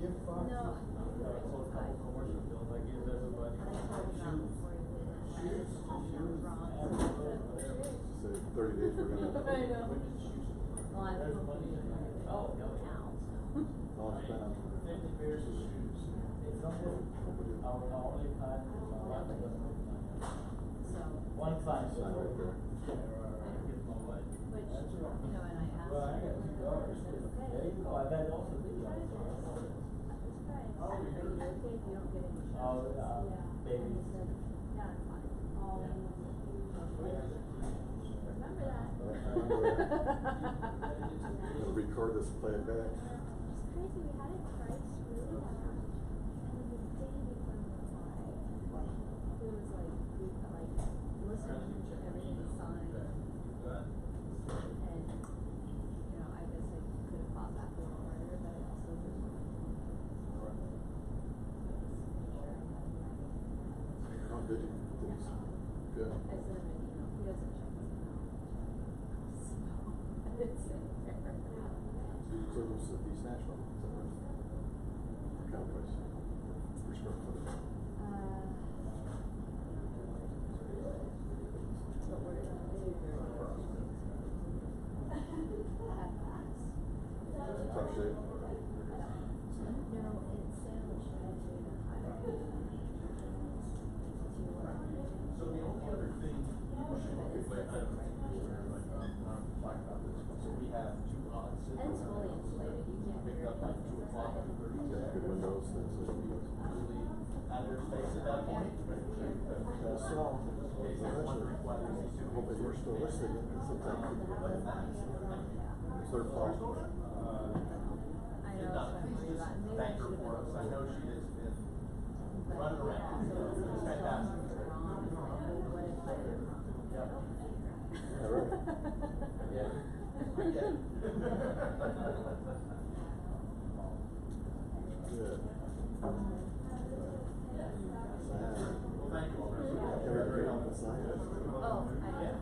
gift box? No. So a couple commercial films I give everybody. Shoes. So 30 days we're gonna. I know. Women's shoes. Well, I There's don't money in there. Oh, no. now, Oh, it's been on. 50 pairs of shoes. It's something. Our only client is my wife that doesn't make money. so. One client. Sign right there. Give my wife. Which, That's you right. know, and I asked Well, I got her, $2. okay. There you go. I've had also $2. It's price. Are you okay if you don't get any shots? Oh, Yeah. baby. And he said, yeah, it's fine. All Yeah. remember that. Gonna record this and play it back. It's crazy, we had it priced really high, and then the day before we applied, it was like, we listened to everything we signed, and, you know, I guess I could have fought back a little harder, but I also just Oh, did you? Good. I sent him an email, he doesn't check his email. So, it's in there. So it was East Nashville, is that right? What kind of price? Per square foot? But we're gonna do at max. Tough shape. No, it's sandwich So the only other thing, so we have two odds. and it's fully insulated, you can't Picked hear up it. like 2 o'clock on 30 Got seconds. good windows, that's So it. we really had their space at that point. So, Okay, so I'm wondering why there's these two. hoping you're still listening, because sometimes people have third fault. I know, Did that's not what I'm worried about. Maybe I thank her should for us. I have. know she has been But running around. so it's It's fantastic. wrong, it's like, what if I did wrong? Yeah. Yeah, right. Yeah. I get it. Good. Well, thank you all very much. Very, very helpful sign. Oh, I know.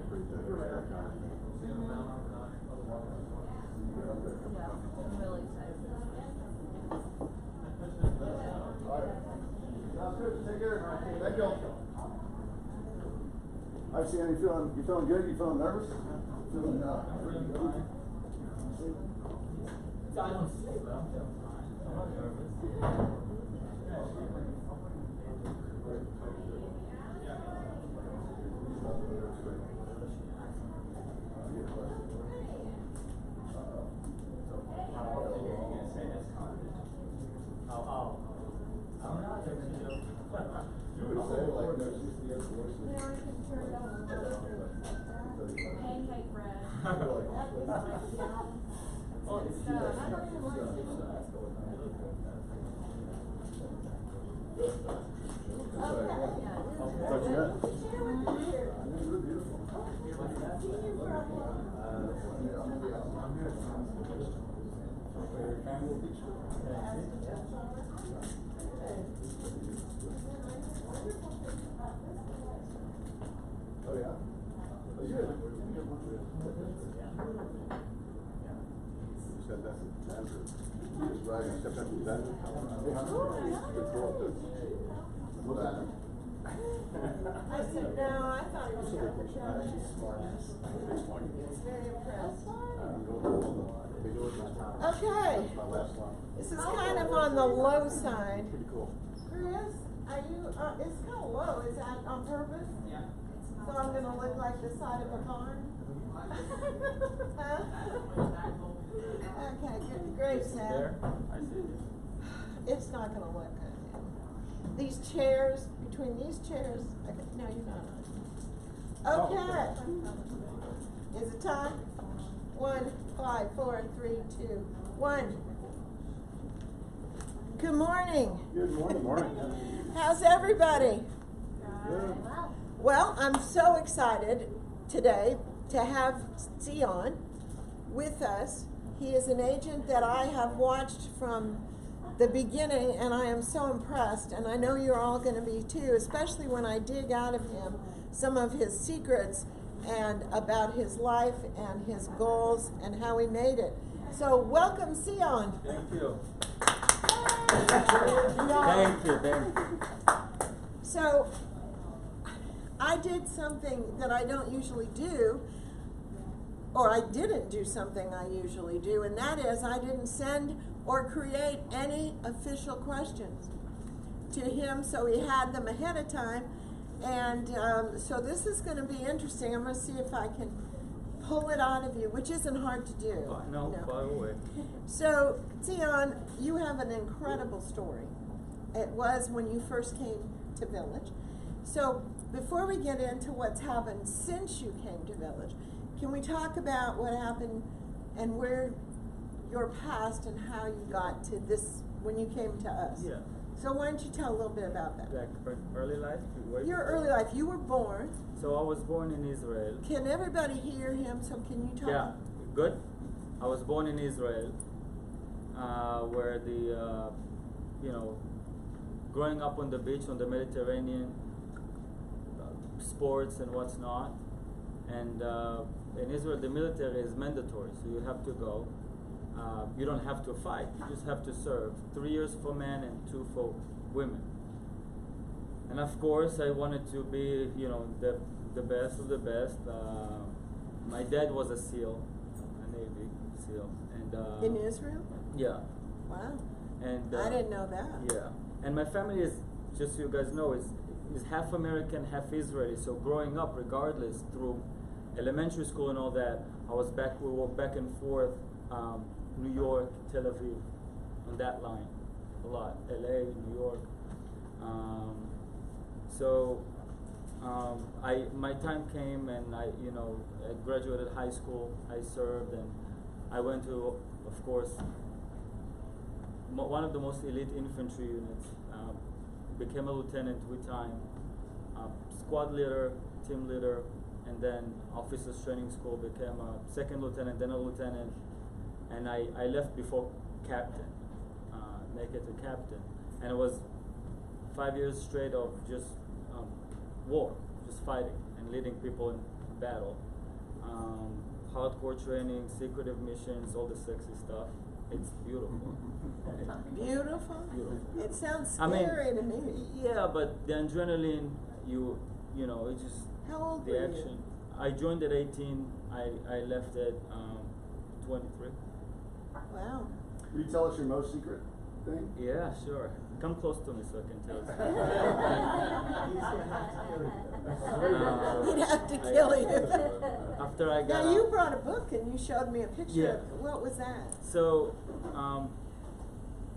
Pretty good. Yeah, I'm really excited for this one. Sounds good. Take care. Thank you all. All right, Sam, you feeling good? You feeling nervous? Feeling pretty good. I don't see it, but I'm feeling fine. I'm not nervous. I'm not taking a joke. You would say like there's just the other voice. You know, I can turn it on a little bit. Pancake bread. Well, it's I don't even like it. What you got? You're beautiful. Oh yeah. Oh, you had Just got that from Denver. Just riding, stepped up from Denver. Good girl, too. What's that? I said, no, I thought it was her. She's smart. It's very impressed. Big old town. Okay, My last one. this is kind of on the low side. Pretty cool. Chris, are you, it's kind of low, is that on purpose? Yeah. So I'm gonna look like the side of a barn? Huh? Okay, good, great, Sam. There, I see it. It's not gonna look good. These chairs, between these chairs, okay, no, you're not on. Okay. Is it time? 1, 5, 4, 3, 2, 1. Good morning. Good morning. How's everybody? Good. Well, I'm so excited today to have Tzion with us. He is an agent that I have watched from the beginning, and I am so impressed, and I know you're all going to be too, especially when I dig out of him some of his secrets and about his life and his goals and how he made it. So welcome, Tzion. Thank you. No. Thank you. So I did something that I don't usually do, or I didn't do something I usually do, and that is I didn't send or create any official questions to him, so he had them ahead of time. And so this is going to be interesting. I'm going to see if I can pull it out of you, which isn't hard to do. No, by the way. So, Tzion, you have an incredible story. It was when you first came to Village. So, before we get into what's happened since you came to Village, can we talk about what happened and where your past and how you got to this when you came to us? Yeah. So why don't you tell a little bit about that? Like early life? Your early life. You were born. So I was born in Israel. Can everybody hear him? So can you talk? Yeah, good. I was born in Israel, where the, growing up on the beach on the Mediterranean, sports and what's not. And in Israel, the military is mandatory, so you have to go. You don't have to fight, you just have to serve. 3 years for men and 2 for women. And of course, I wanted to be, the best of the best. My dad was a SEAL, a Navy SEAL, and In Israel? yeah, Wow. and I didn't know that. Yeah, and my family is, just so you guys know, is half American, half Israeli. So growing up, regardless, through elementary school and all that, we walked back and forth, New York, Tel Aviv, on that line, a lot. LA, New York. My time came, and I graduated high school. I served, and I went to, of course, one of the most elite infantry units. Became a lieutenant with time, squad leader, team leader, and then officers training school. Became a second lieutenant, then a lieutenant, and I left before captain, make it a captain, and it was 5 years straight of just war, just fighting and leading people in battle. Hardcore training, secretive missions, all the sexy stuff. It's beautiful. Beautiful? Beautiful. It sounds I mean, scary to me. Yeah, but the adrenaline, it's just How old the were you? action. I joined at 18. I left at 23. Wow. Will you tell us your most secret thing? Yeah, sure. Come close to me so I can tell He'd have to kill you. After I got Now you out- brought a book and you showed me a picture. Yeah. What was that? So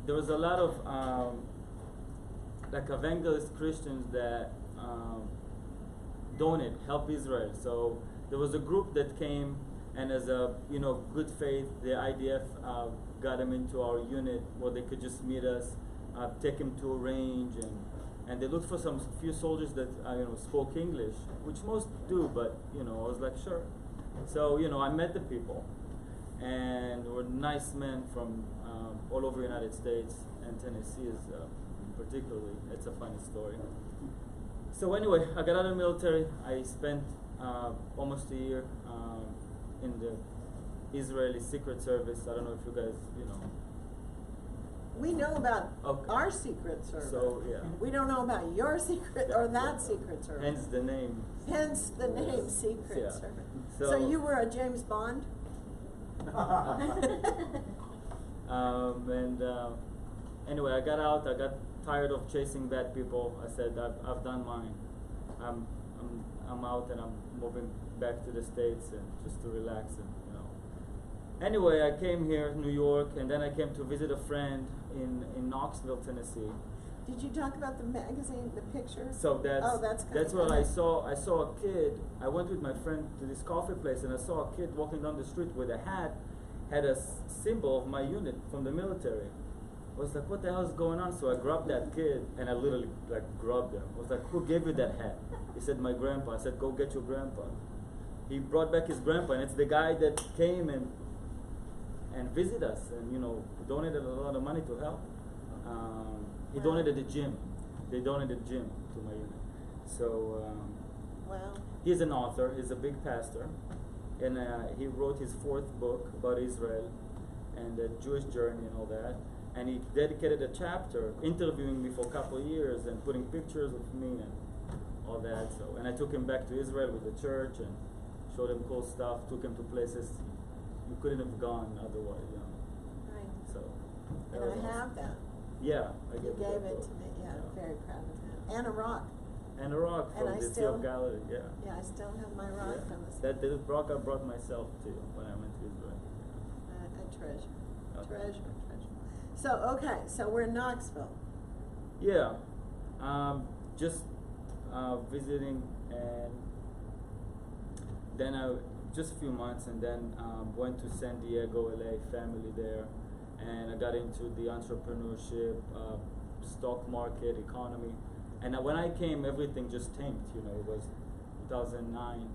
there was a lot of like evangelist Christians that donate, help Israel. So there was a group that came, and as a good faith, the IDF got them into our unit where they could just meet us, take him to a range, and they looked for some few soldiers that spoke English, which most do, but I was like, sure. So I met the people, and were nice men from all over the United States, and Tennessee is particularly. It's a funny story. So anyway, I got out of the military. I spent almost a year in the Israeli Secret Service. I don't know if you guys, We know about Okay. our Secret Service. So yeah. We don't know about your secret or that Secret Service. Hence the name. Hence the name Secret Yeah. Service. So- So you were a James Bond? Anyway, I got out. I got tired of chasing bad people. I said, I've done mine. I'm out, and I'm moving back to the States and just to relax and Anyway, I came here, New York, and then I came to visit a friend in Knoxville, Tennessee. Did you talk about the magazine, the pictures? So that's good. what I saw. I saw a kid. I went with my friend to this coffee place, and I saw a kid walking down the street with a hat, had a symbol of my unit from the military. I was like, what the hell is going on? So I grabbed that kid, and I literally grabbed him. I was like, who gave you that hat? He said, my grandpa. I said, go get your grandpa. He brought back his grandpa, and it's the guy that came and visit us, and donated a lot of money to help. He donated the gym. They donated the gym to my unit. So Wow. he's an author. He's a big pastor, and he wrote his 4th book about Israel. and the Jewish journey and all that. And he dedicated a chapter interviewing me for a couple of years and putting pictures of me and all that. So, and I took him back to Israel with the church and showed him cool stuff, took him to places you couldn't have gone otherwise, you know. Right. So, that And was I awesome. have that. Yeah, I You gave gave that it book. to me, yeah, I'm very proud of that. And a rock. And a rock And from I the Sea still- of Galilee, yeah. Yeah, I still have my rock Yeah. from the That the rock I brought myself too when I went to Israel. a treasure. Okay. Treasure. So, okay, so we're in Knoxville. Yeah, just visiting, and then I just a few months, and then went to San Diego, LA, family there, and I got into the entrepreneurship, stock market, economy, and when I came, everything just tanked. You know, it was 2009.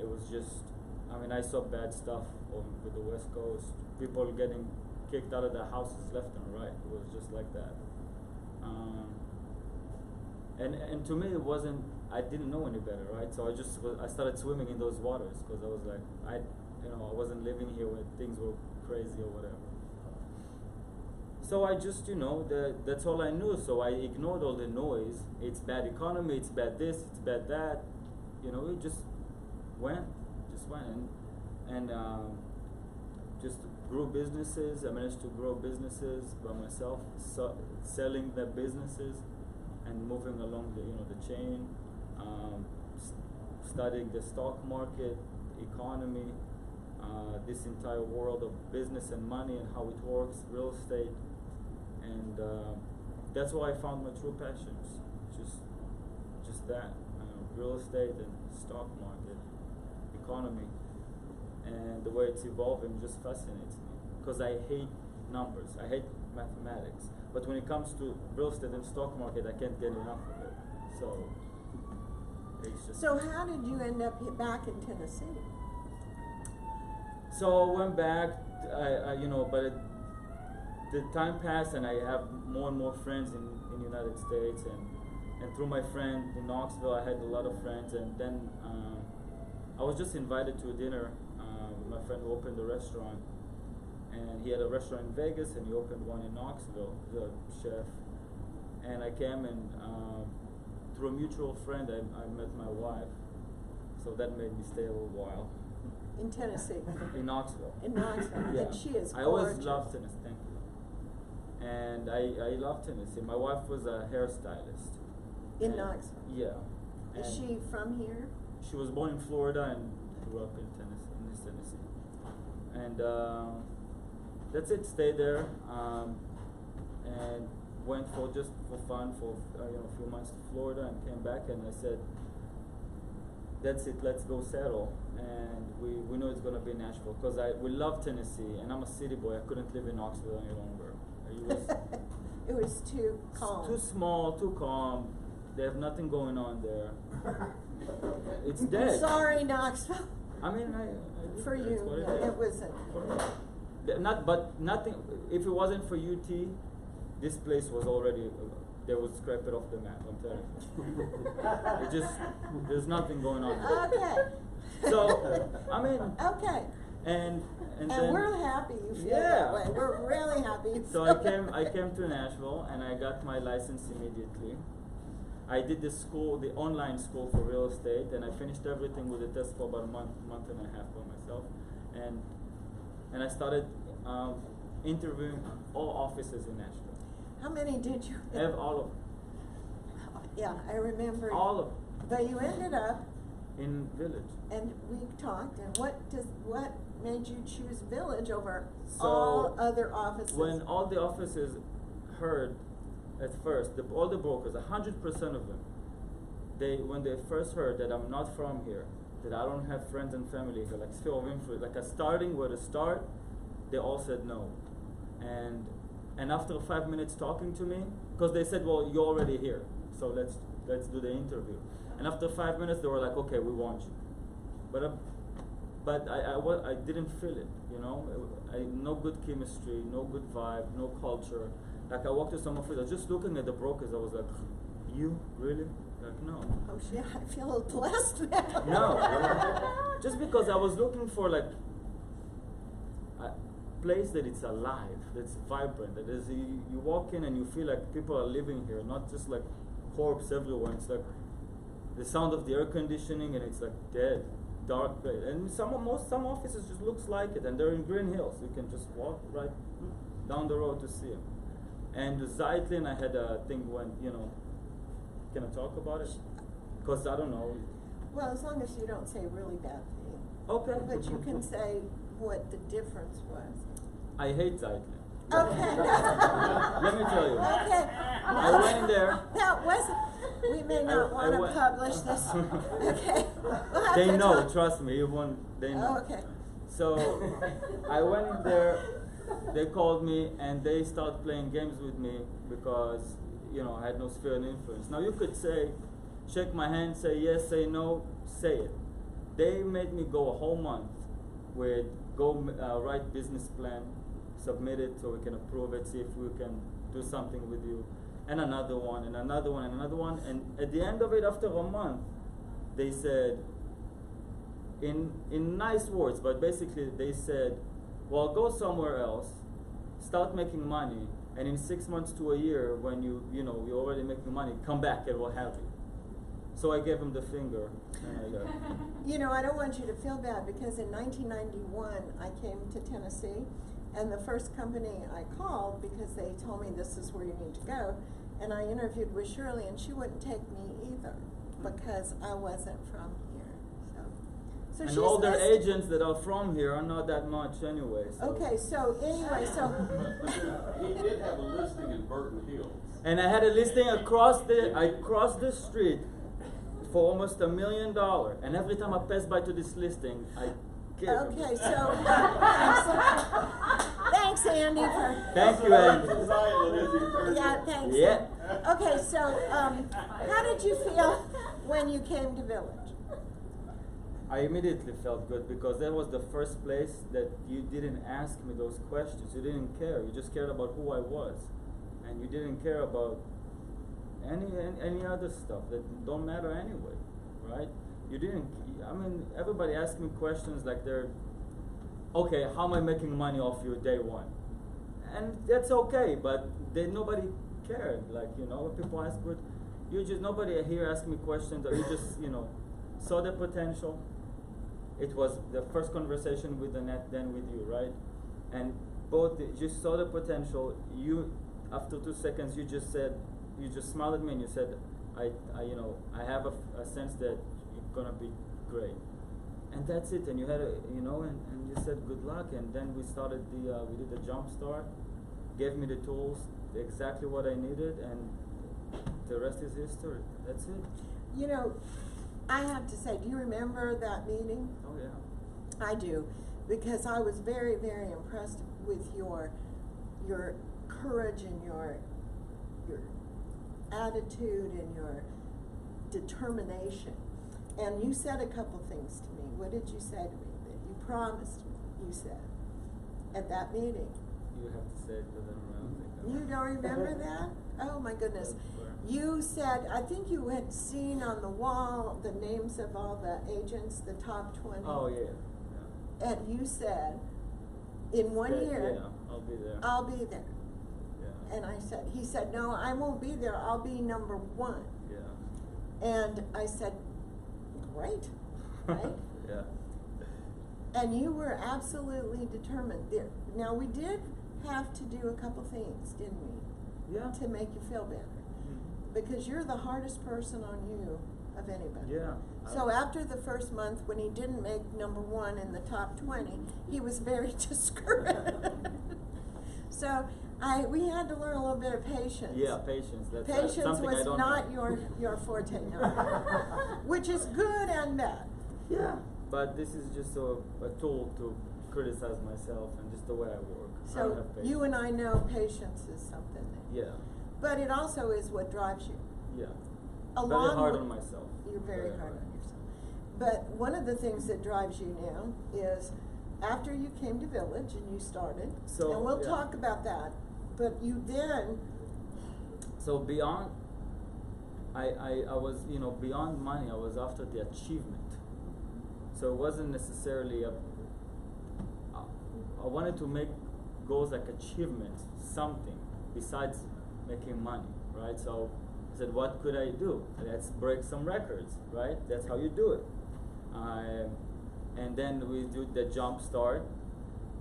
It was just, I mean, I saw bad stuff with the West Coast. People getting kicked out of their houses left and right. It was just like that. And to me, it wasn't. I didn't know any better, right? So I started swimming in those waters because I was like, I wasn't living here when things were crazy or whatever. So I just, that's all I knew. So I ignored all the noise. It's bad economy. It's bad this. It's bad that. It just went, and just grew businesses. I managed to grow businesses by myself, selling the businesses and moving along the chain, studying the stock market, economy, this entire world of business and money and how it works, real estate, and that's why I found my true passions. Just that, real estate and stock market, economy, and the way it's evolving just fascinates me because I hate numbers. I hate mathematics. But when it comes to real estate and stock market, I can't get enough of it. So it's just. So how did you end up back in Tennessee? So I went back, but the time passed, and I have more and more friends in the United States, and through my friend in Knoxville, I had a lot of friends, and then I was just invited to a dinner with my friend who opened a restaurant, and he had a restaurant in Vegas, and he opened one in Knoxville, the chef, and I came, and through a mutual friend, I met my wife, so that made me stay a little while. In Tennessee. In Knoxville. In Knoxville. Yeah. And she is I always gorgeous. loved Tennessee, thank you. And I love Tennessee. My wife was a hairstylist. In And- Knoxville. Yeah. Is And she from here? She was born in Florida and grew up in Tennessee, in East Tennessee. And that's it. Stayed there, and went for fun for a few months to Florida, and came back, and I said, that's it, let's go settle. And we know it's going to be Nashville because we love Tennessee, and I'm a city boy. I couldn't live in Knoxville any longer. It was too calm. Too small, too calm. They have nothing going on there. It's dead. Sorry, Knoxville. I mean, For that's you, what yeah, is. it wasn't. But nothing. If it wasn't for UT, this place was already. They would scrape it off the map. I'm telling you. There's nothing going on there. Okay. So I mean, Okay. and And then, we're happy you feel Yeah. that way. We're really happy. you So feel I came to Nashville, and I got my license immediately. I did the online school for real estate, and I finished everything with a test for about a month and a half by myself, and I started interviewing all offices in Nashville. How many did you I have all of Yeah, I remember. all of But you ended up, in Village. and we talked, and what made you choose Village over So, all other offices? When all the offices heard at first, all the brokers, 100% of them, when they first heard that I'm not from here, that I don't have friends and family here, like sphere of influence, like starting where to start, they all said no. And after 5 minutes talking to me, because they said, well, you're already here, so let's do the interview. And after 5 minutes, they were like, okay, we want you. But I didn't feel it, no good chemistry, no good vibe, no culture. Like I walked to some office, just looking at the brokers, I was like, you really? Like no. Oh shit, I feel blessed now. No, just because I was looking for like place that it's alive, that's vibrant, that is, you walk in and you feel like people are living here, not just like corpse everywhere. It's like the sound of the air conditioning, and it's like dead, dark place. And some offices just looks like it, and they're in Green Hills. You can just walk right down the road to see them. And the Zeitlin, I had a thing when, can I talk about it? Because I don't know. Well, as long as you don't say really bad things. Okay. But you can say what the difference was. I hate Zeitlin. Okay. Let me tell you. Okay. I went in there. That wasn't. We may not want to went- publish this. Okay. We'll have They to know, talk. trust me. They know. Oh, okay. So I went in there. They called me and they started playing games with me because I had no sphere of influence. Now you could say, shake my hand, say yes, say no, say it. They made me go a whole month with write business plan, submit it so we can approve it, see if we can do something with you, and another one, and another one, and another one. And at the end of it, after a month, they said, in nice words, but basically they said, well, go somewhere else, start making money, and in 6 months to a year, when you're already making money, come back and we'll have you. So I gave him the finger, and I left. I don't want you to feel bad because in 1991 I came to Tennessee, and the first company I called because they told me this is where you need to go, and I interviewed with Shirley, and she wouldn't take me either because I wasn't from here. So And she's all their listening. agents that are from here are not that much anyway. So. Okay, so anyway, He did have a listing in Burton Hills. And I had a listing I crossed the street for almost $1 million. And every time I pass by to this listing, I give him. okay, so thanks Andy for. Thank you, Andy. Yeah, thanks. Yeah. Okay, so how did you feel when you came to Village? I immediately felt good because that was the first place that you didn't ask me those questions. You didn't care. You just cared about who I was, and you didn't care about any other stuff that don't matter anyway, right? You didn't. I mean, everybody asked me questions like they're, okay, how am I making money off you day one? And that's okay, but nobody cared. Like when people ask, but nobody here asked me questions. Or you just saw the potential. It was the first conversation with Annette, then with you, right? And both just saw the potential. You, after 2 seconds, you just smiled at me and you said, I have a sense that you're gonna be great. And that's it. And you had and you said good luck. And then we started we did the jump start, gave me the tools, exactly what I needed, and the rest is history. That's it. I have to say, do you remember that meeting? Oh yeah. I do, because I was very, very impressed with your courage and your attitude and your determination. And you said a couple things to me. What did you say to me that you promised me? You said at that meeting. You have to say it because I don't remember. You don't remember that? Oh my goodness. You said, I think you had seen on the wall the names of all the agents, the top 20. Oh yeah. And you said, in 1 year, Yeah, I'll be there. I'll be there. Yeah. And he said, no, I won't be there, I'll be number 1. Yeah. And I said, great, right? Yeah. And you were absolutely determined. Now, we did have to do a couple things, didn't we? Yeah. To make you feel better. Because you're the hardest person on you of anybody. Yeah. So after the first month, when he didn't make number 1 in the top 20, he was very discouraged. So we had to learn a little bit of patience. Yeah, patience. That's Patience something I was don't not have. your forte, no. Which is good and bad. Yeah. But this is just a tool to criticize myself and just the way I work. I don't So have patience. you and I know patience is something that, Yeah. but it also is what drives you. Yeah. Along Very hard with- on myself. You're very hard on yourself. But one of the things that drives you now is after you came to Village and you started, So, and we'll yeah. talk about that, but you then, So beyond, I was, beyond money, I was after the achievement. So it wasn't necessarily I wanted to make goals like achievements, something besides making money, right? So I said, what could I do? Let's break some records, right? That's how you do it. And then we do the jump start,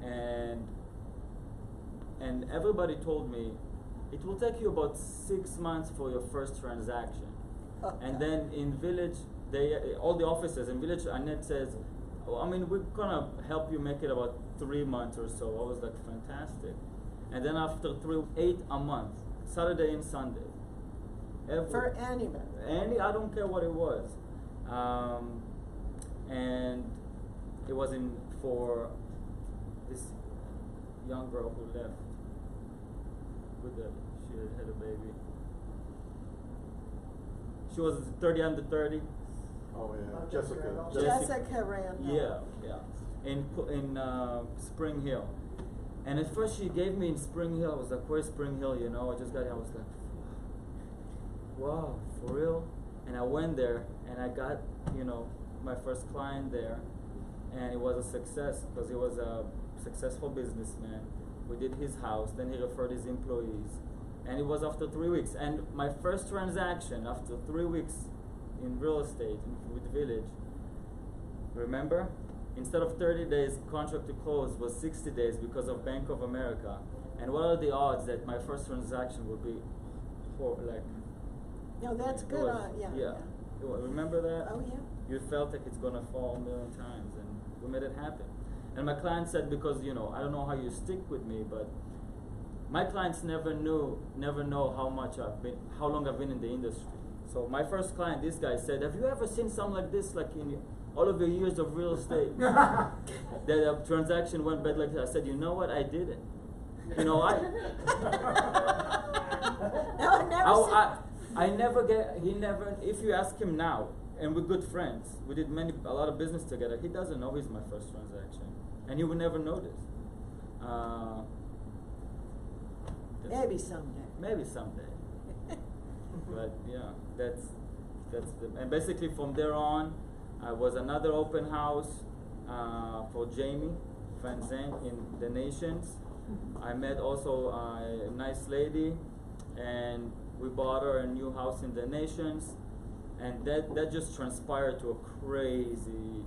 and everybody told me it will take you about 6 months for your first transaction. And then in Village, all the offices in Village, Annette says, oh, I mean, we're gonna help you make it about 3 months or so. I was like, fantastic. And then after 8 a month, Saturday and Sunday. For anybody. I don't care what it was. And it was for this young girl who left. She had a baby. She was 30 under 30. Oh yeah, Jessica. Jessica Randall. Yeah. In Spring Hill. And at first she gave me in Spring Hill. I was like, where's Spring Hill? You know, I just got here. I was like, wow, for real? And I went there and I got, my first client there. And it was a success because he was a successful businessman. We did his house, then he referred his employees. And it was after 3 weeks. And my first transaction after 3 weeks in real estate with Village, remember? Instead of 30 days contract to close was 60 days because of Bank of America. And what are the odds that my first transaction would be No, that's it good. was- Yeah. Remember that? Oh yeah. You felt like it's gonna fall a million times, and we made it happen. And my client said, because I don't know how you stick with me, but my clients never know how long I've been in the industry. So my first client, this guy said, have you ever seen something like this, like in all of your years of real estate? That a transaction went bad like that. I said, you know what? I did it. No, I never if you ask him now, and we're good friends, we did a lot of business together, he doesn't know it's my first transaction. And he would never notice. Maybe someday. Maybe someday. But yeah, and basically from there on, was another open house for Jamie Van Zandt in the Nations. I met also a nice lady, and we bought her a new house in the Nations, and that just transpired to a crazy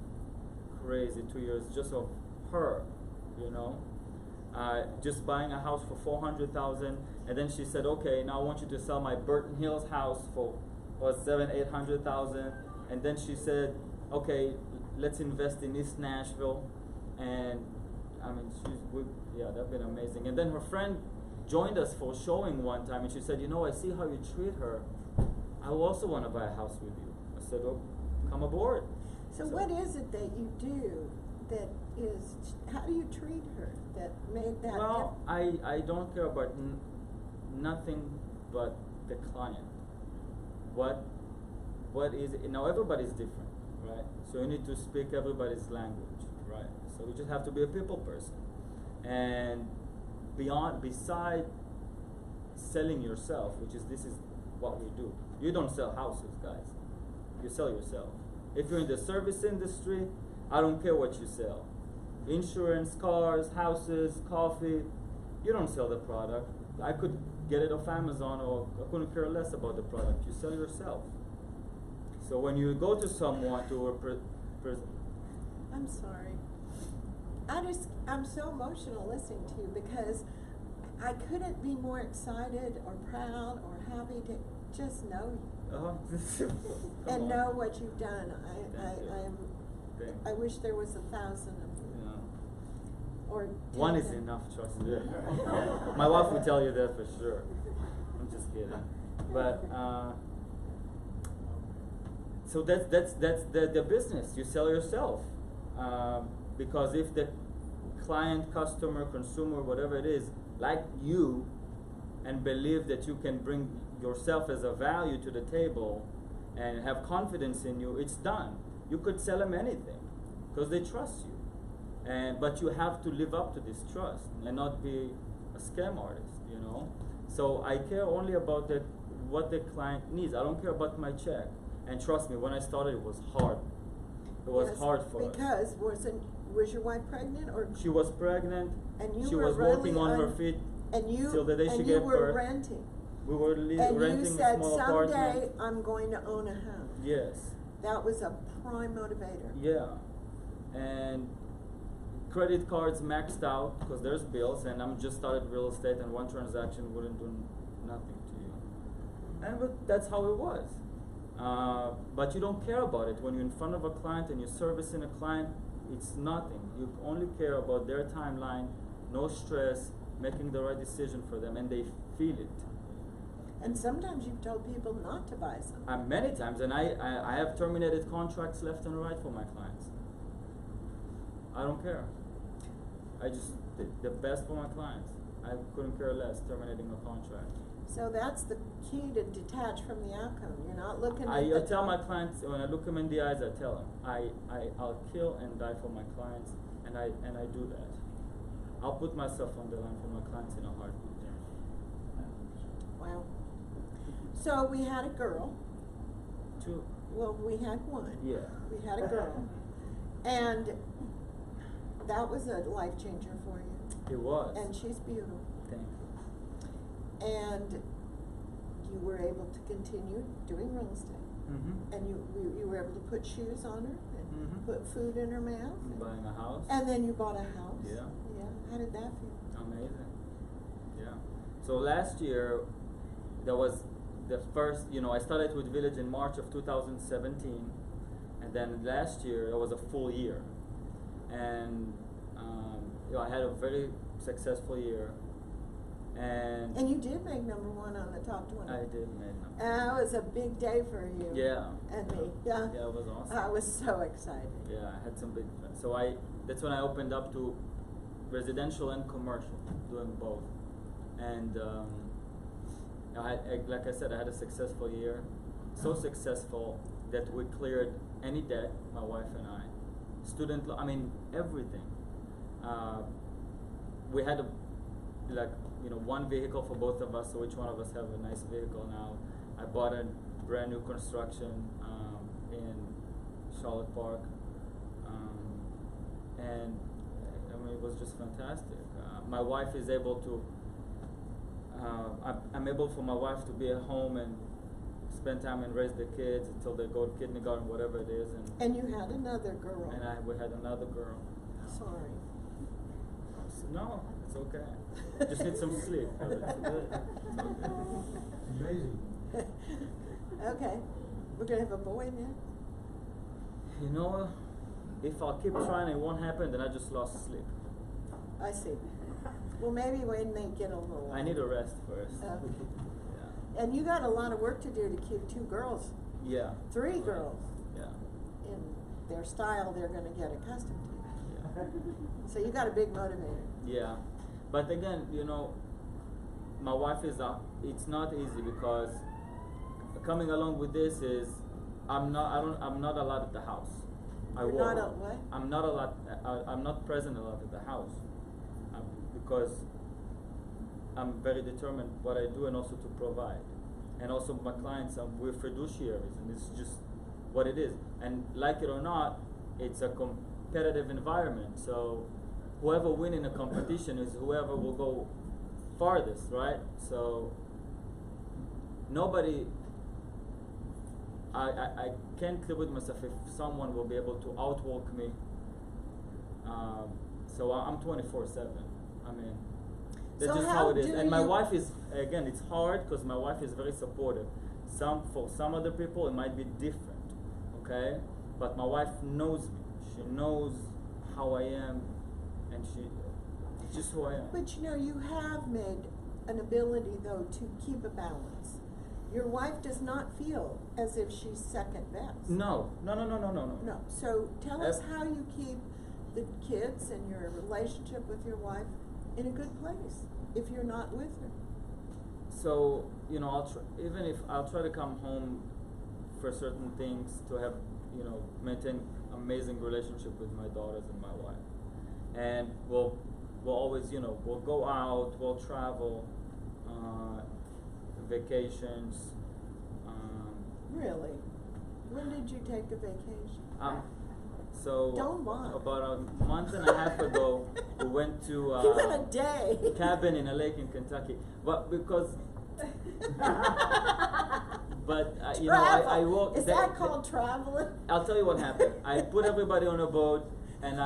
2 years just of her, just buying a house for $400,000, and then she said, okay, now I want you to sell my Burton Hills house for $700,000-800,000, and then she said, okay, let's invest in East Nashville, and I mean, that's been amazing. And then her friend joined us for showing one time, and she said, I see how you treat her. I also want to buy a house with you. I said, oh, come aboard. So what is it that you do that is, how do you treat her that made that Well, I don't care about nothing but the client. What is it? Now everybody's different, right? So you need to speak everybody's language, right? So you just have to be a people person. And beside selling yourself, this is what we do. You don't sell houses, guys. You sell yourself. If you're in the service industry, I don't care what you sell. Insurance, cars, houses, coffee, you don't sell the product. I could get it off Amazon, or I couldn't care less about the product. You sell yourself. So when you go to someone I'm sorry. I'm so emotional listening to you because I couldn't be more excited or proud or happy to just know you and know what you've done. I wish there was 1,000 of you. Yeah. Or 10. One is enough, trust me. My wife would tell you that for sure. I'm just kidding. But so that's the business. You sell yourself, because if the client, customer, consumer, whatever it is, like you, and believe that you can bring yourself as a value to the table, and have confidence in you, it's done. You could sell them anything, because they trust you. But you have to live up to this trust and not be a scam artist, So I care only about what the client needs. I don't care about my check. And trust me, when I started, it was hard. It was hard for us. Because Was your wife pregnant or? She was pregnant. And you she were was really walking on her feet And you, till the day she and gave you were birth. renting. We were And you renting said, a small someday apartment. I'm going to own a house. Yes. That was a prime motivator. Yeah. And credit cards maxed out because there's bills, and I'm just started real estate, and one transaction wouldn't do nothing to you. But that's how it was. But you don't care about it when you're in front of a client and you're servicing a client. It's nothing. You only care about their timeline, no stress, making the right decision for them, and they feel it. And sometimes you've told people not to buy something. Many times, and I have terminated contracts left and right for my clients. I don't care. I just did the best for my clients. I couldn't care less terminating a contract. So that's the key to detach from the outcome. You're not looking at I tell my clients, when I look them in the eyes, I tell them, I'll kill and die for my clients, and I do that. I'll put myself on the line for my clients in a heartbeat. Wow. So we had a girl. Two. Well, we had one. Yeah. We had a girl. And that was a life changer for you. It was. And she's beautiful. Thank you. And you were able to continue doing real estate. Mm-hmm. And you were able to put shoes on her and Mhm. put food in her mouth. Buying a house. And then you bought a house. Yeah. Yeah. How did that feel? Amazing. Yeah. So last year, there was the first, I started with Village in March of 2017. And then last year, it was a full year. And, I had a very successful year. And you did make #1 on the top 20. I did make them. And that was a big day for you. Yeah. And me. Yeah. Yeah, it was awesome. I was so excited. Yeah, I had some big friends. So that's when I opened up to residential and commercial, doing both. And like I said, I had a successful year. So successful that we cleared any debt, my wife and I. Student loan, everything. We had one vehicle for both of us, so each one of us have a nice vehicle now. I bought a brand new construction in Charlotte Park, and it was just fantastic. My wife is able to. I'm able for my wife to be at home and spend time and raise the kids until they go to kindergarten, whatever it is, And you had another girl. and we had another girl. Sorry. No, it's okay. Just need some sleep. It's good. It's okay. Amazing. Okay. We're going to have a boy now? If I keep trying, it won't happen. Then I just lost sleep. I see. Well, maybe when they get a little. I need a rest first. Yeah. And you got a lot of work to do to keep 2 girls. Yeah. 3 girls. Yeah. In their style, they're going to get accustomed to. Yeah. So you got a big motivator. Yeah. But again, my wife it's not easy because coming along with this is I'm not allowed at the house. You're not at what? I'm not allowed. I'm not present a lot at the house because I'm very determined what I do and also to provide. And also my clients, we're fiduciaries, and it's just what it is. And like it or not, it's a competitive environment. So whoever wins in a competition is whoever will go farthest, right? So nobody. I can't live with myself if someone will be able to outwalk me. So I'm 24/7. That's So just how how it is. do And my you- wife is, again, it's hard because my wife is very supportive. For some other people, it might be different, okay? But my wife knows me. She knows how I am, and it's just who I am. But you have made an ability, though, to keep a balance. Your wife does not feel as if she's second best. No. No. So tell us Ev- how you keep the kids and your relationship with your wife in a good place if you're not with her. So I'll try to come home for certain things to have maintain amazing relationship with my daughters and my wife, and we'll always we'll go out, we'll travel, vacations. Really? When did you take a vacation? So Don't lie. about a month and a half ago, we went to Even a day. cabin in a lake in Kentucky. But because, but you know, I Travel. walked. Is that called traveling? I'll tell you what happened. I put everybody on a boat, and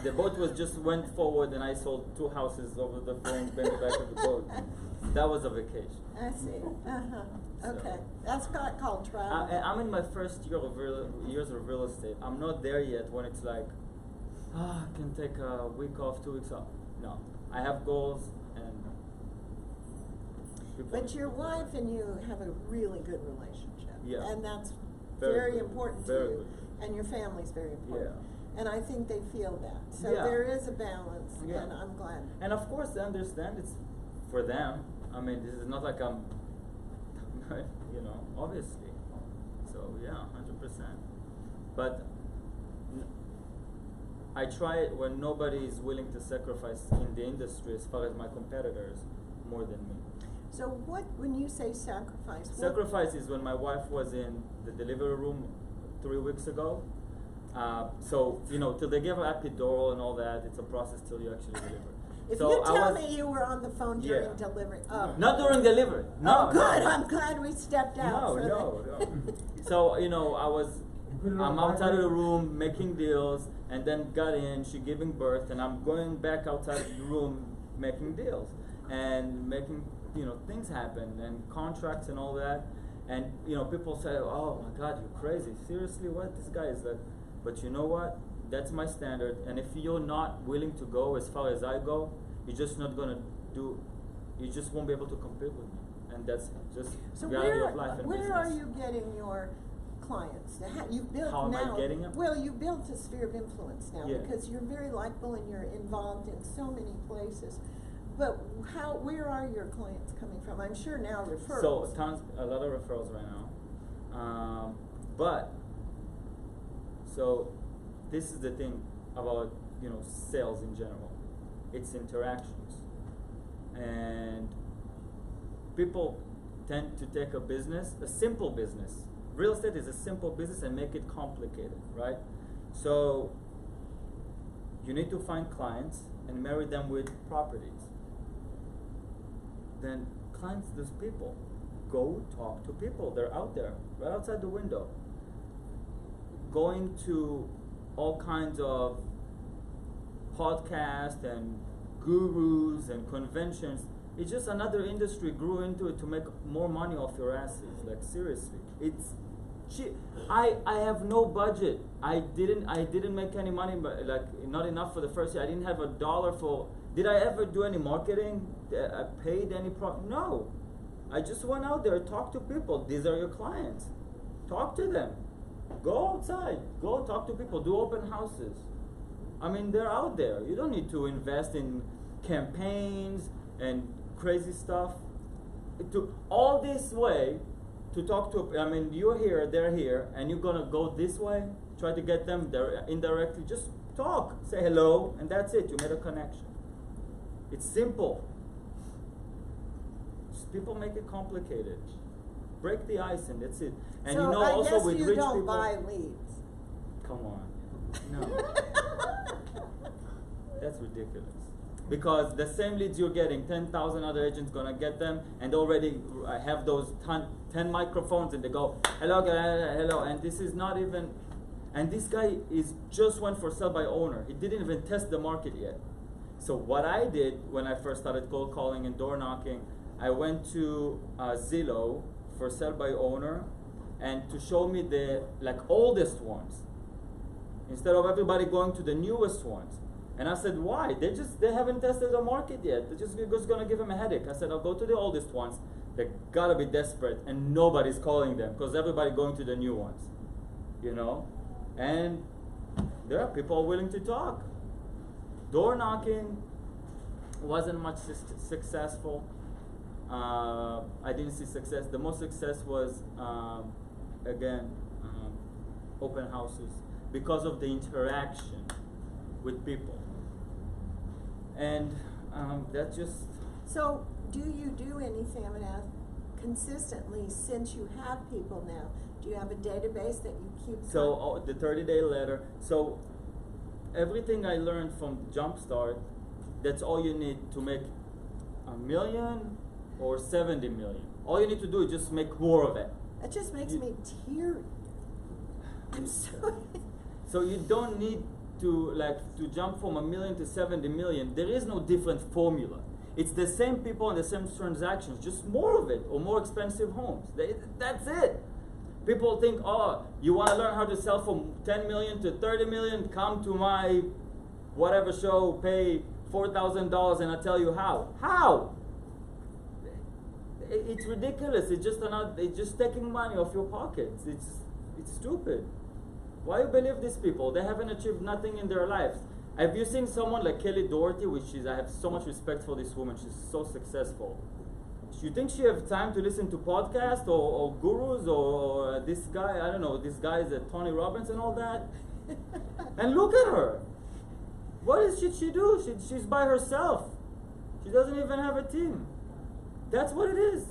the boat was just went forward, and I sold 2 houses over the phone, in the back of the boat. That was a vacation. I see. Uh-huh. So- Okay. That's not called travel. I'm in my first years of real estate. I'm not there yet when it's like, I can take a week off, 2 weeks off. No, I have goals and. But your wife and you have a really good relationship. Yeah. And that's Very very good. important Very to you. good. And your family's very important. Yeah. And I think they feel that. So Yeah. there is a balance, Yeah. and I'm glad. And of course, they understand it's for them. I mean, this is not like I'm, you know, obviously. So yeah, 100%. But I try it when nobody is willing to sacrifice in the industry as far as my competitors more than me. So when you say sacrifice, Sacrifice is when my wife was in the delivery room 3 weeks ago. So, you know, till they give her epidural and all that, it's a process till you actually deliver. If So you I tell was- me you were on the phone during Yeah. delivery, Not during delivery. No, oh, good. no. I'm glad we stepped out. No, for no, that. no. So, you know, put it on I'm outside of the vibrate? room making deals, and then got in, she giving birth, and I'm going back outside of the room making deals and making, you know, things happen and contracts and all that. And, you know, people say, oh my God, you're crazy. Seriously, what? This guy is like, but you know what? That's my standard. And if you're not willing to go as far as I go, you're just not gonna you just won't be able to compete with me. And that's just So reality of life and where business. are you getting your clients? You've built How am now. I getting them? Well, you built a sphere of influence now Yeah. because you're very likable and you're involved in so many places. But where are your clients coming from? I'm sure now referrals. So a lot of referrals right now. But so this is the thing about, you know, sales in general. It's interactions. And people tend to take a simple business. Real estate is a simple business and make it complicated, right? So you need to find clients and marry them with properties. Then clients, those people, go talk to people. They're out there, right outside the window. Going to all kinds of podcasts and gurus and conventions. It's just another industry grew into it to make more money off your asses. Like seriously, it's cheap. I have no budget. I didn't make any money, but like not enough for the first year. I didn't have $1 for. Did I ever do any marketing? I paid any No. I just went out there, talk to people. These are your clients. Talk to them. Go outside. Go talk to people. Do open houses. I mean, they're out there. You don't need to invest in campaigns and crazy stuff. All this way to talk to. I mean, you're here, they're here, and you're gonna go this way. Try to get them there indirectly. Just talk. Say hello, and that's it. You made a connection. It's simple. Just people make it complicated. Break the ice, and that's it. And so you know, I also guess with you rich don't people. buy leads. Come on. No. That's ridiculous. Because the same leads you're getting, 10,000 other agents gonna get them, and they already have those 10 microphones, and they go, hello, hello, and this is not even, and this guy just went for sell by owner. He didn't even test the market yet. So what I did when I first started cold calling and door knocking, I went to Zillow for sell by owner, and to show me the oldest ones, instead of everybody going to the newest ones. And I said, why? They haven't tested the market yet. They're just gonna give them a headache. I said, I'll go to the oldest ones. They gotta be desperate, and nobody's calling them because everybody going to the new ones, you know. And there are people willing to talk. Door knocking wasn't much successful. I didn't see success. The most success was open houses because of the interaction with people. And that just. So, do you do anything? I'm going to ask consistently, since you have people now. Do you have a database that you keep? So the 30-day letter. So everything I learned from Jumpstart, that's all you need to make $1 million or 70 million. All you need to do is just make more of it. That just makes me teary. I'm sorry. So you don't need to jump from $1 million to 70 million. There is no different formula. It's the same people and the same transactions, just more of it or more expensive homes. That's it. People think, oh, you want to learn how to sell from 10 million to 30 million? Come to my whatever show, pay $4,000 and I'll tell you how. How? It's ridiculous. It's just taking money off your pockets. It's stupid. Why you believe these people? They haven't achieved nothing in their lives. Have you seen someone like Kelly Doherty, I have so much respect for this woman. She's so successful. You think she have time to listen to podcasts or gurus or this guy, I don't know, this guy is Tony Robbins and all that? And look at her. What should she do? She's by herself. She doesn't even have a team. That's what it is.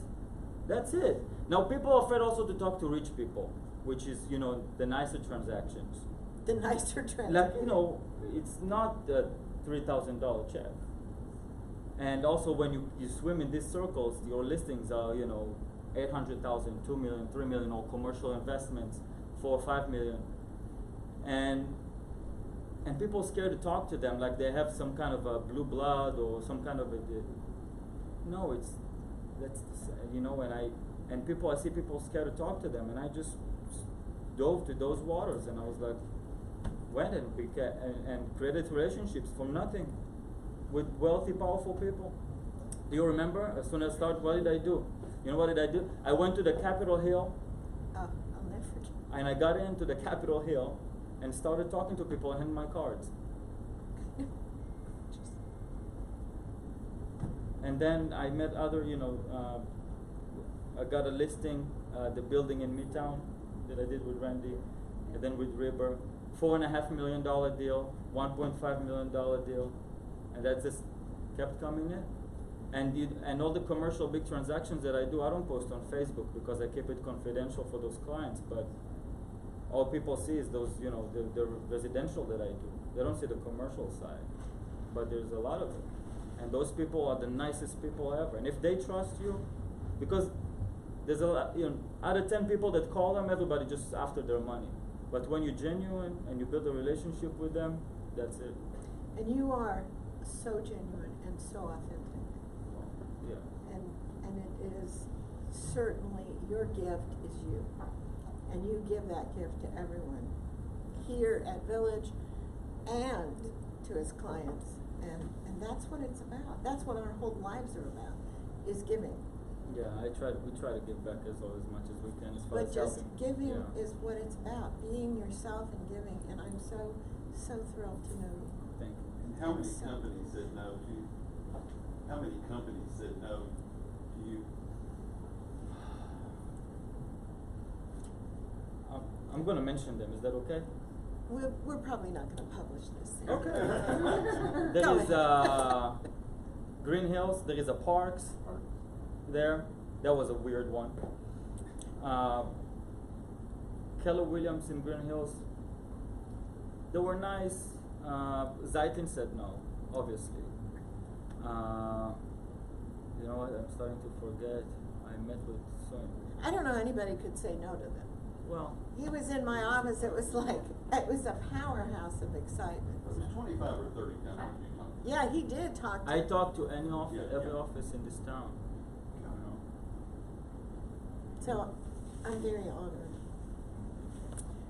That's it. Now people are afraid also to talk to rich people, which is, the nicer transactions. The nicer transactions. Like, it's not a $3,000 check. And also when you swim in these circles, your listings are, 800,000, 2 million, 3 million, or commercial investments, 4 or 5 million. And people are scared to talk to them like they have some kind of a blue blood or some kind of a, no, I see people scared to talk to them, and I just dove to those waters, and I was like, went and created relationships from nothing with wealthy, powerful people. Do you remember? As soon as I started, what did I do? You know what did I do? I went to the Capitol Hill. Oh, I'll never forget. And I got into the Capitol Hill and started talking to people and handing my cards. And then I met other, I got a listing, the building in Midtown that I did with Randy, and then with River, $4.5 million deal, $1.5 million deal, and that just kept coming in. And all the commercial big transactions that I do, I don't post on Facebook because I keep it confidential for those clients. But all people see is those, the residential that I do. They don't see the commercial side, but there's a lot of it. And those people are the nicest people ever. And if they trust you, because there's a lot, out of 10 people that call them, everybody just after their money. But when you're genuine and you build a relationship with them, that's it. And you are so genuine and so authentic. Yeah. And it is certainly, your gift is you. And you give that gift to everyone here at Village and to his clients. And that's what it's about. That's what our whole lives are about, is giving. Yeah, we try to give back as much as we can as far But as just helping. giving Yeah. is what it's about, being yourself and giving. And I'm so thrilled to know you. Thank you. And how many So- companies said no to you? How many companies said no to you? I'm going to mention them. Is that okay? We're probably not going to publish this. Okay. There Go is ahead. Green Hills. There is a Parks there. That was a weird one. Keller Williams in Green Hills. They were nice. Zaitin said no, obviously. You know what? I'm starting to forget. I met with I don't know anybody could say no to them. well, He was in my office. It was a powerhouse of excitement. It was 25 or 30 companies you talked to. Yeah, he did talk to I talked to any office, Yeah, every yeah. office in this town. So I'm very honored.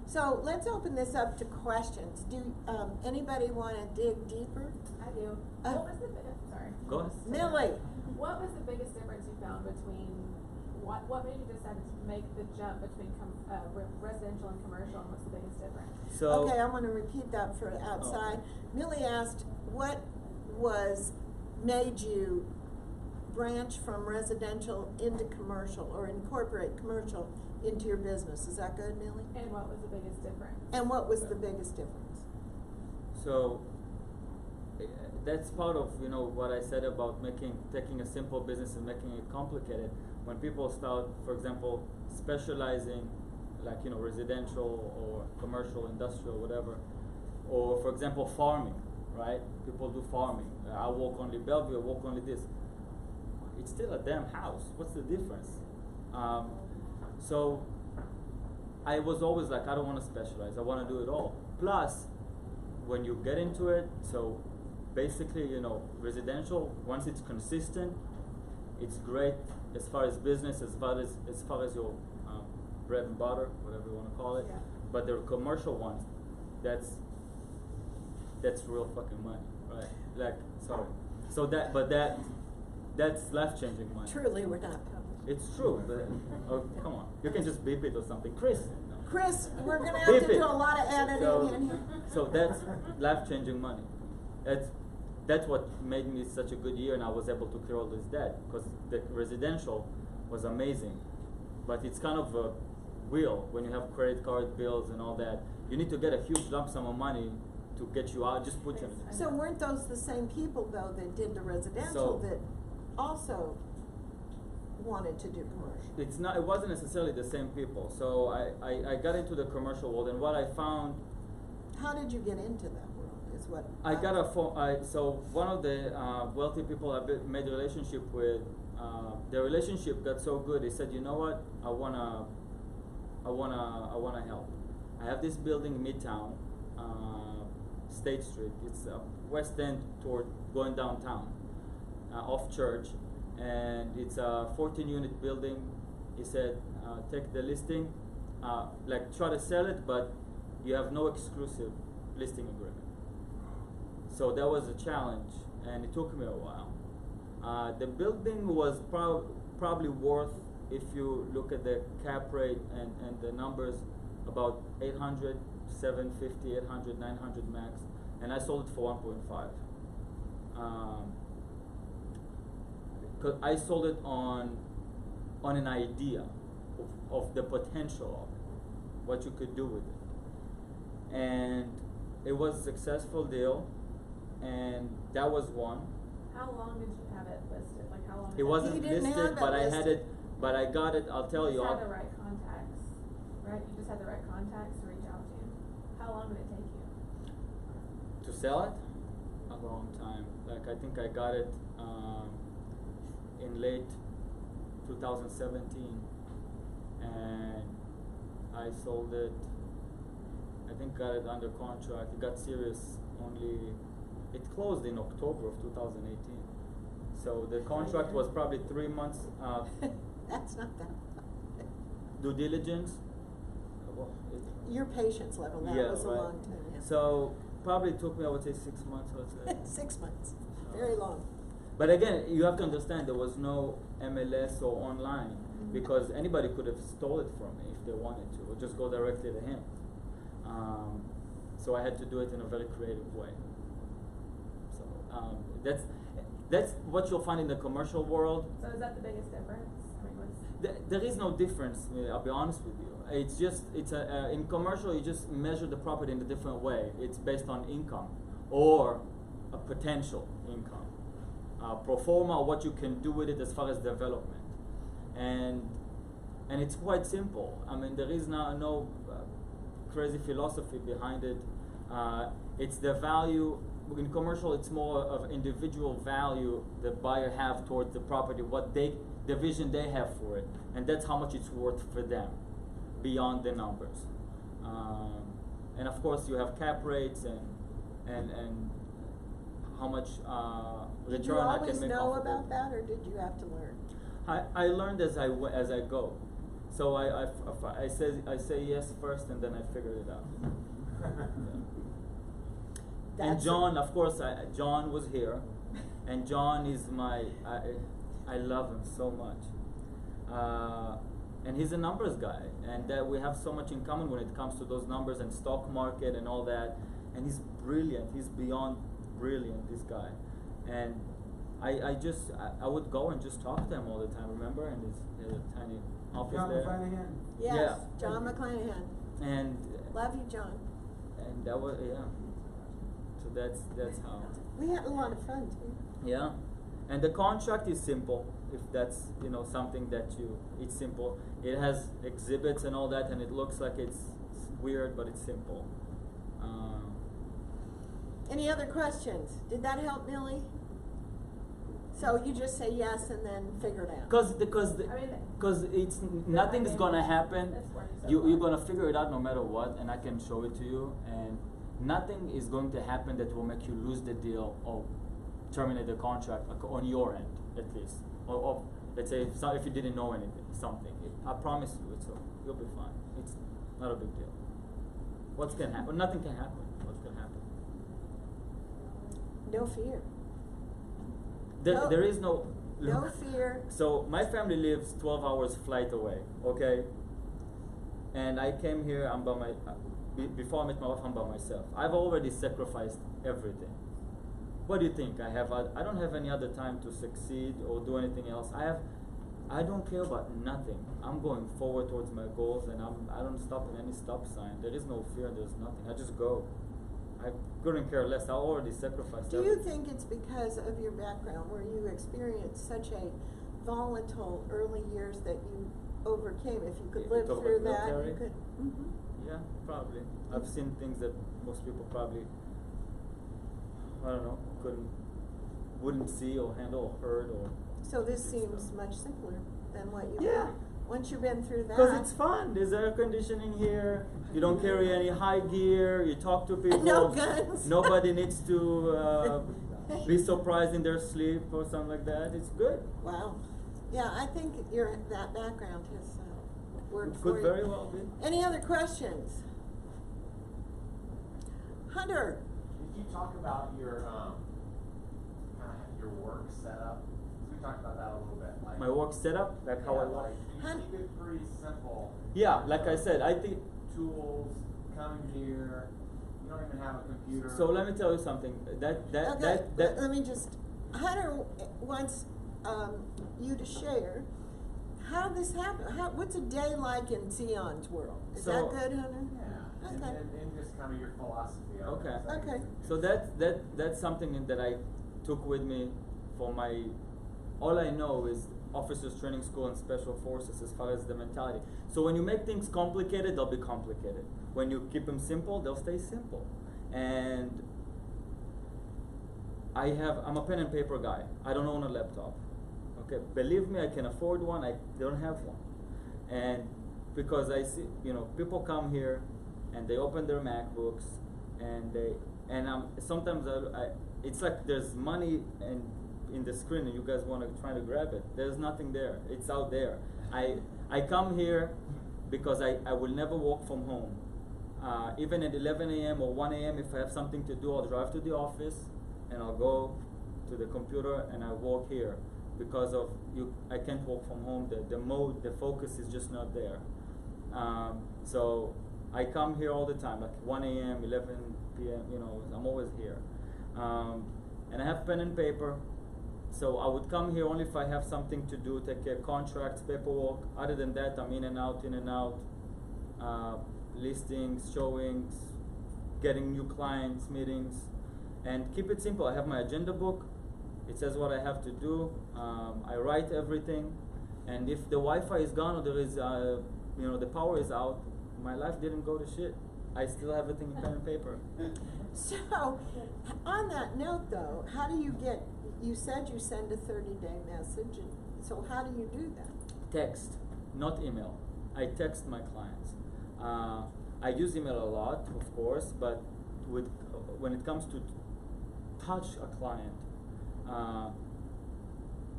So let's open this up to questions. Do anybody want to dig deeper? I do. Uh, What was the sorry. Go ahead. Millie. What was the biggest difference you found between what made you decide to make the jump between residential and commercial, and what's the biggest difference? So Okay, I'm going to repeat that for outside. Millie asked, what made you branch from residential into commercial, or incorporate commercial into your business? Is that good, Millie? And what was the biggest difference? And what was the biggest difference? So that's part of what I said about taking a simple business and making it complicated. When people start, for example, specializing like residential or commercial, industrial, whatever, or for example farming, right? People do farming. I walk only Bellevue, I walk only this. It's still a damn house. What's the difference? So I was always like, I don't want to specialize. I want to do it all. Plus, when you get into it, so basically, residential, once it's consistent, it's great as far as business, as far as your bread and butter, whatever you want to call it. Yeah. But the commercial ones, that's real fucking money, right? Like, sorry. So that's life-changing money. Truly, we're not. It's true, but oh, come on, you can just beep it or something, Chris. Chris, we're gonna have Beep to it. do a lot of editing in here. So that's life-changing money. That's what made me such a good year, and I was able to clear all this debt because the residential was amazing, but it's kind of a wheel when you have credit card bills and all that. You need to get a huge lump sum of money to get you out. Just put you. So weren't those the same people though that did the residential So- that also wanted to do commercial? It wasn't necessarily the same people. So I got into the commercial world, and what I found. How did you get into that world? Is what I got a phone. So one of the wealthy people I made a relationship with, the relationship got so good. He said, "You know what? I wanna help. I have this building in Midtown, State Street. It's West End toward going downtown, off Church, and it's a 14-unit building." He said, "Take the listing, try to sell it, but you have no exclusive listing agreement." So that was a challenge, and it took me a while. The building was probably worth, if you look at the cap rate and the numbers, about 800, 750, 800, 900 max, and I sold it for 1.5. 'Cause I sold it on an idea of the potential of it, what you could do with it. And it was a successful deal, and that was one. How long did you have it listed? Like how long? It wasn't He didn't have listed, it but I had listed. it, but I got it, I'll tell You you. just had the right contacts, right? You just had the right contacts to reach out to. How long did it take you? To sell it? A long time. Like I think I got it in late 2017, and I sold it. I think got it under contract. It got serious only. It closed in October of 2018. So the contract was probably 3 months. That's not that. Due diligence. Your patience level, that Yeah, was a right. long time. Yeah. So probably took me, I would say, 6 months. Let's say. 6 months, very long. But again, you have to understand there was no MLS or online, because anybody could have stole it from me if they wanted to, or just go directly to him. So I had to do it in a very creative way. So that's what you'll find in the commercial world. So is that the biggest difference? I mean, what's There is no difference. I'll be honest with you. It's just in commercial you just measure the property in a different way. It's based on income or a potential income, pro forma, what you can do with it as far as development, and it's quite simple. I mean, there is no crazy philosophy behind it. It's the value. In commercial, it's more of individual value the buyer have towards the property, the vision they have for it, and that's how much it's worth for them, beyond the numbers. And of course, you have cap rates and how much Did you return I always can make know off of about it. that, or did you have to learn? I learned as I go. So I say yes first, and then I figured it out. And That's John, of course, John was here, and John is I love him so much, and he's a numbers guy, and we have so much in common when it comes to those numbers and stock market and all that. And he's brilliant. He's beyond brilliant, this guy. And I would go and just talk to him all the time. Remember, and he had a tiny office John there. McClanahan. Yes, Yeah. John McClanahan. And Love you, John. that was So that's how. We had a lot of fun too. Yeah, And the contract is simple, if that's something that it's simple. It has exhibits and all that, and it looks like it's weird, but it's simple. Any other questions? Did that help, Millie? So you just say yes and then figure it out. Because it's nothing's gonna happen. That's what he said. You're gonna figure it out no matter what, and I can show it to you. And nothing is going to happen that will make you lose the deal or terminate the contract, like, on your end at least. Or let's say if you didn't know anything, something. I promise you, you'll be fine. It's not a big deal. What's gonna happen? Nothing can happen. What's gonna happen? No fear. There is no. No fear. So my family lives 12 hours flight away, okay? And I came here, I'm by before I met my wife, I'm by myself. I've already sacrificed everything. What do you think? I don't have any other time to succeed or do anything else. I don't care about nothing. I'm going forward towards my goals, and I don't stop at any stop sign. There is no fear, there's nothing. I just go. I couldn't care less. I already sacrificed Do everything. you think it's because of your background where you experienced such a volatile early years that you overcame? If you could You live talk through about that, military? you could. Mhm. Yeah, probably. I've seen things that most people probably, I don't know, wouldn't see or handle or heard or. So this did seems stuff. much simpler than what you. Yeah. Once you've been through that. Because it's fun. There's air conditioning here. You don't carry any high gear. You talk to people. No guns. Nobody needs to be surprised in their sleep or something like that. It's good. Wow. Yeah, I think that background has worked for Could you. very well be. Any other questions? Hunter. Did you talk about your your work setup? We talked about that a little bit. Like, My work setup, like how I like like. you keep it pretty simple. Yeah, like I said, I think. Tools, come here. You don't even have a computer. So let me tell you something. Okay, let me just. Hunter wants you to share how this happened. What's a day like in Tzion's world? Is that good, Hunter? Yeah. Okay. And just kind of your philosophy of Okay. it. Okay. So that's something that I took with me for my. All I know is officers training school and special forces as far as the mentality. So when you make things complicated, they'll be complicated. When you keep them simple, they'll stay simple. And I'm a pen and paper guy. I don't own a laptop. Okay, believe me, I can afford one. I don't have one. And because I see, people come here and they open their MacBooks and sometimes it's like there's money in the screen and you guys want to try to grab it. There's nothing there. It's out there. I come here because I will never work from home. Even at 11 a.m. or 1 a.m. if I have something to do, I'll drive to the office and I'll go to the computer and I work here because of I can't work from home. The focus is just not there. So I come here all the time, like 1 a.m., 11 p.m. I'm always here, and I have pen and paper. So I would come here only if I have something to do, take care of contracts, paperwork. Other than that, I'm in and out, listings, showings, getting new clients, meetings, and keep it simple. I have my agenda book. It says what I have to do. I write everything, and if the Wi-Fi is gone or there is, the power is out, my life didn't go to shit. I still have everything in pen and paper. So, on that note though, how do you get, you said you send a 30-day message, and so how do you do that? Text, not email. I text my clients. I use email a lot, of course, but when it comes to touch a client,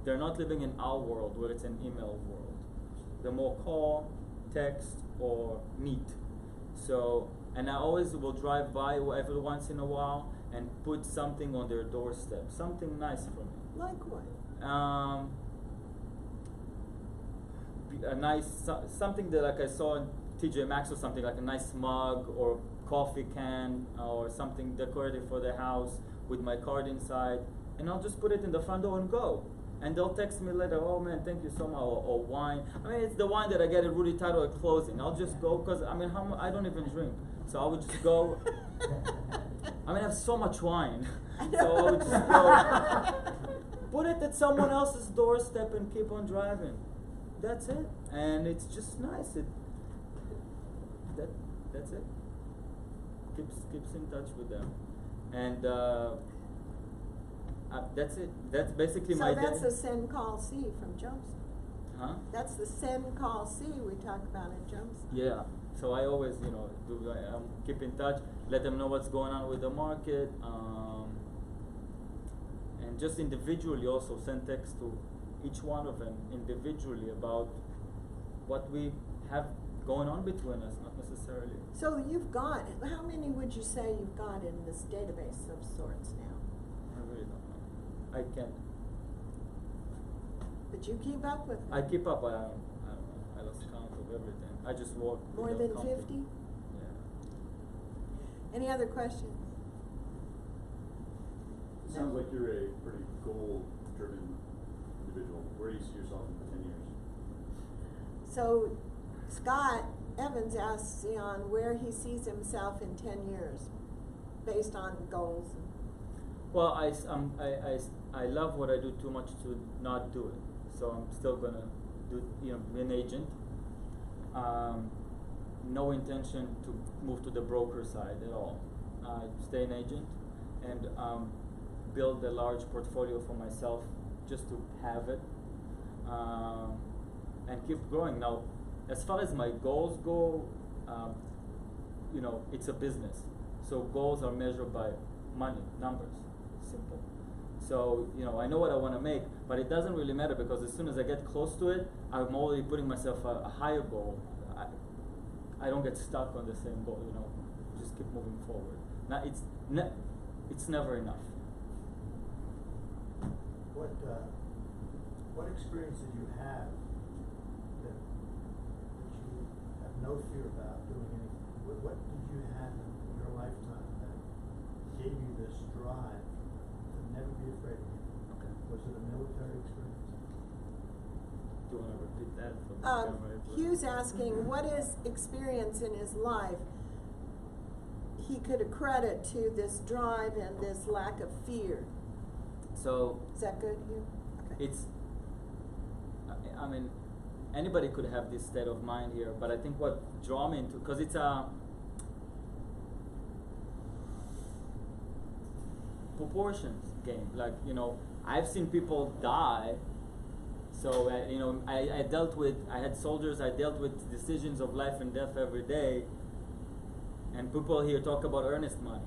they're not living in our world where it's an email world. They're more call, text, or meet. So, and I always will drive by every once in a while and put something on their doorstep, something nice for me. Like what? A nice something that like I saw in TJ Maxx or something, like a nice mug or coffee can or something decorative for the house with my card inside, and I'll just put it in the front door and go. And they'll text me later, oh man, thank you so much, or wine. I mean, it's the wine that I get at Rudy Title at closing. I'll just go because I don't even drink, so I would just go. I have so much wine, so I would just go. put it at someone else's doorstep and keep on driving. That's it. And it's just nice. That's it. Keeps in touch with them. And that's it. That's basically my So day. that's the send, call, see from Jumps. Huh? That's the send, call, see we talk about in Jumps. Yeah. So I always, keep in touch, let them know what's going on with the market, and just individually also send text to each one of them individually about what we have going on between us, not necessarily. So you've got, how many would you say you've got in this database of sorts now? I really don't know. I can't. But you keep up with them? I keep up, but I don't know. I lost count of everything. I just walk. More without than counting. 50? Yeah. Any other questions? It sounds like you're a pretty goal-driven individual. Where do you see yourself in 10 years? So Scott Evans asked Tzion where he sees himself in 10 years, based on goals. Well, I love what I do too much to not do it. So I'm still gonna be an agent. No intention to move to the broker side at all. Stay an agent and build a large portfolio for myself just to have it, and keep growing. Now, as far as my goals go, it's a business. So goals are measured by money, numbers, simple. So, I know what I want to make, but it doesn't really matter because as soon as I get close to it, I'm already putting myself a higher goal. I don't get stuck on the same goal, just keep moving forward. Now, it's never enough. What experience did you have that you have no fear about doing anything? What did you have in your lifetime that gave you this drive to never be afraid of anything? Okay. Was it a military experience? Do you want to repeat that for the camera? Hugh's asking what is experience in his life he could accredit to this drive and this lack of fear. So Is that good, Hugh? Okay. I mean, anybody could have this state of mind here, but I think what draw me into, because it's a proportions game. Like, I've seen people die. So, I had soldiers, I dealt with decisions of life and death every day. And people here talk about earnest money.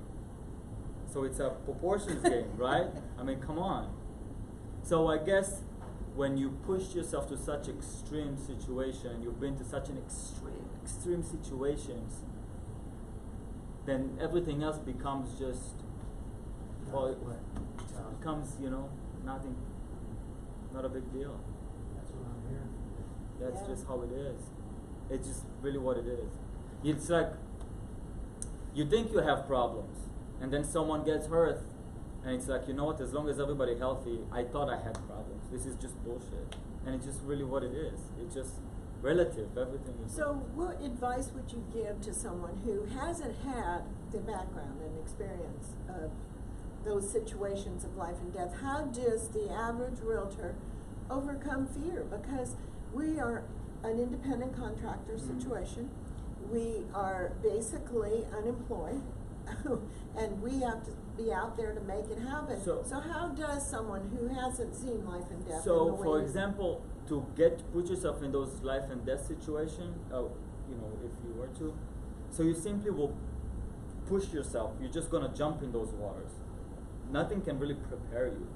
So it's a proportions game, right? I mean, come on. So I guess when you push yourself to such extreme situation, you've been to such an extreme situations, then everything else becomes just, it becomes, nothing, not a big deal. That's what I'm hearing. That's Yeah. just how it is. It's just really what it is. It's like, you think you have problems, and then someone gets hurt, and it's like, as long as everybody healthy, I thought I had problems. This is just bullshit. And it's just really what it is. It's just relative. Everything is. So what advice would you give to someone who hasn't had the background and experience of those situations of life and death? How does the average realtor overcome fear? Because we are an independent contractor situation. We are basically unemployed and we have to be out there to make it happen. So how does someone who hasn't seen life and death in the So, way for you- example, to put yourself in those life and death situation, if you were to, so you simply will push yourself. You're just gonna jump in those waters. Nothing can really prepare you,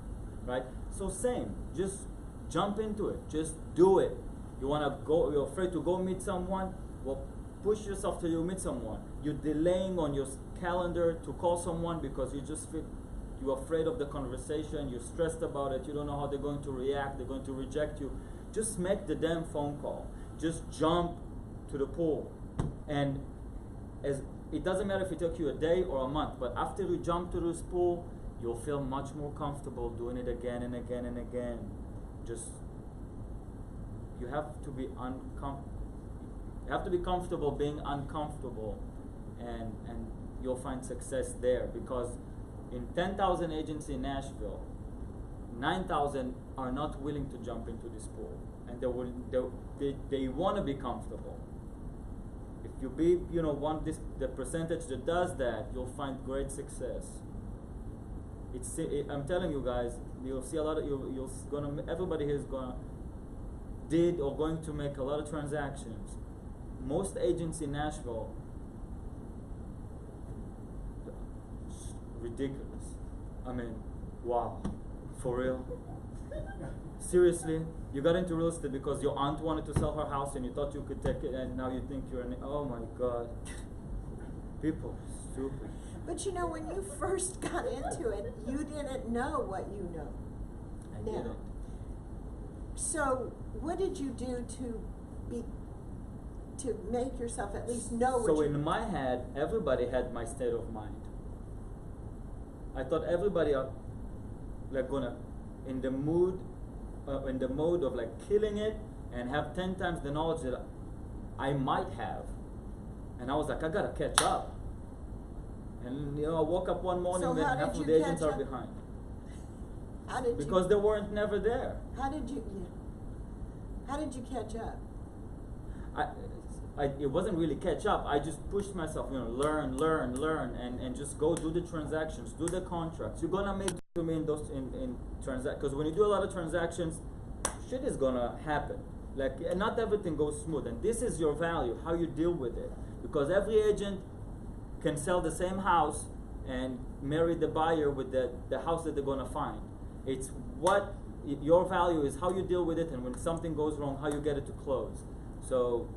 right? So same, just jump into it. Just do it. You're afraid to go meet someone? Well, push yourself till you meet someone. You're delaying on your calendar to call someone because you're afraid of the conversation, you're stressed about it, you don't know how they're going to react, they're going to reject you. Just make the damn phone call. Just jump to the pool. And it doesn't matter if it took you a day or a month, but after you jump to this pool, you'll feel much more comfortable doing it again and again and again. You have to be comfortable being uncomfortable, and you'll find success there, because in 10,000 agents in Nashville, 9,000 are not willing to jump into this pool, and they want to be comfortable. If you be, the percentage that does that, you'll find great success. I'm telling you guys, you'll see a lot of everybody here is did or going to make a lot of transactions. Most agents in Nashville, ridiculous. I mean, wow, for real. Seriously, you got into real estate because your aunt wanted to sell her house and you thought you could take it, and now you think you're oh my God. People are stupid. But when you first got into it, you didn't know what you know I now. didn't. So what did you do to make yourself at least know what So you in my head, everybody had my state of mind. I thought everybody are gonna in the mode of killing it and have 10 times the knowledge that I might have. And I was like, I gotta catch up. And I woke up one morning So that how half did of you the agents catch are up? behind. How did Because they weren't never there. How did you catch up? It wasn't really catch up. I just pushed myself, learn, and just go do the transactions, do the contracts. You're gonna make to me in transactions, because when you do a lot of transactions, shit is gonna happen. Not everything goes smooth, and this is your value, how you deal with it. Because every agent can sell the same house and marry the buyer with the house that they're gonna find. It's what your value is, how you deal with it, and when something goes wrong, how you get it to close. So,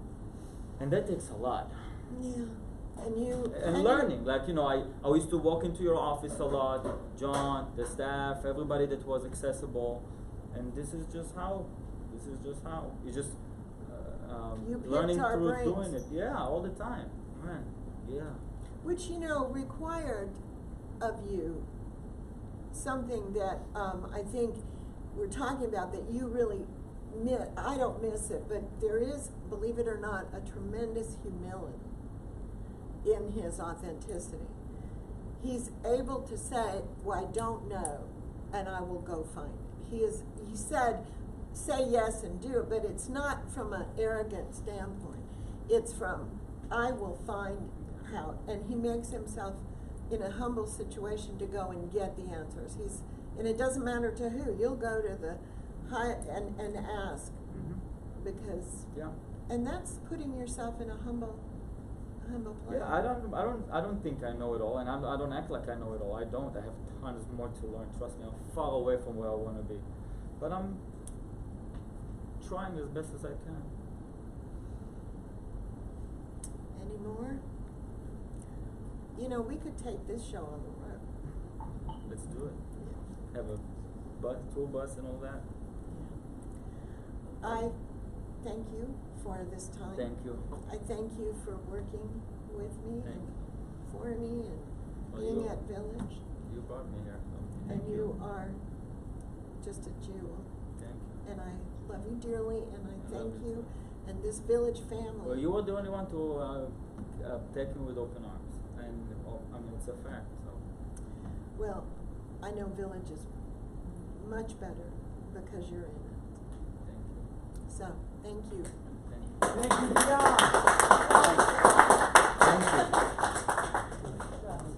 and that takes a lot. Yeah. And learning, I used to walk into your office a lot, John, the staff, everybody that was accessible, and this is just how. You just You picked learning our through brains. doing it. Yeah, all the time, man. Yeah. Which required of you something that I think we're talking about that you really miss. I don't miss it, but there is, believe it or not, a tremendous humility in his authenticity. He's able to say, well, I don't know, and I will go find it. He said, say yes and do it, but it's not from an arrogant standpoint. It's from, I will find how, and he makes himself in a humble situation to go and get the answers. And it doesn't matter to who, you'll go to the high and ask, because, Yeah. and that's putting yourself in a humble place. Yeah, I don't think I know it all, and I don't act like I know it all. I don't. I have tons more to learn. Trust me, I'm far away from where I want to be, but I'm trying as best as I can. Any more? We could take this show on the road. Let's do it. Have a tour bus and all that. I thank you for this time. Thank you. I thank you for working with me Thank and you. for me and Well, being you- at Village. You brought me here, so And thank you are just a jewel. Thank you. And I love you dearly, and I love thank you you too. and this Village family. Well, you were the only one to take me with open arms, and it's a fact. So. Well, I know Village is much better because you're in it. Thank you. So, thank you. Thank you. Thank you, Tzion.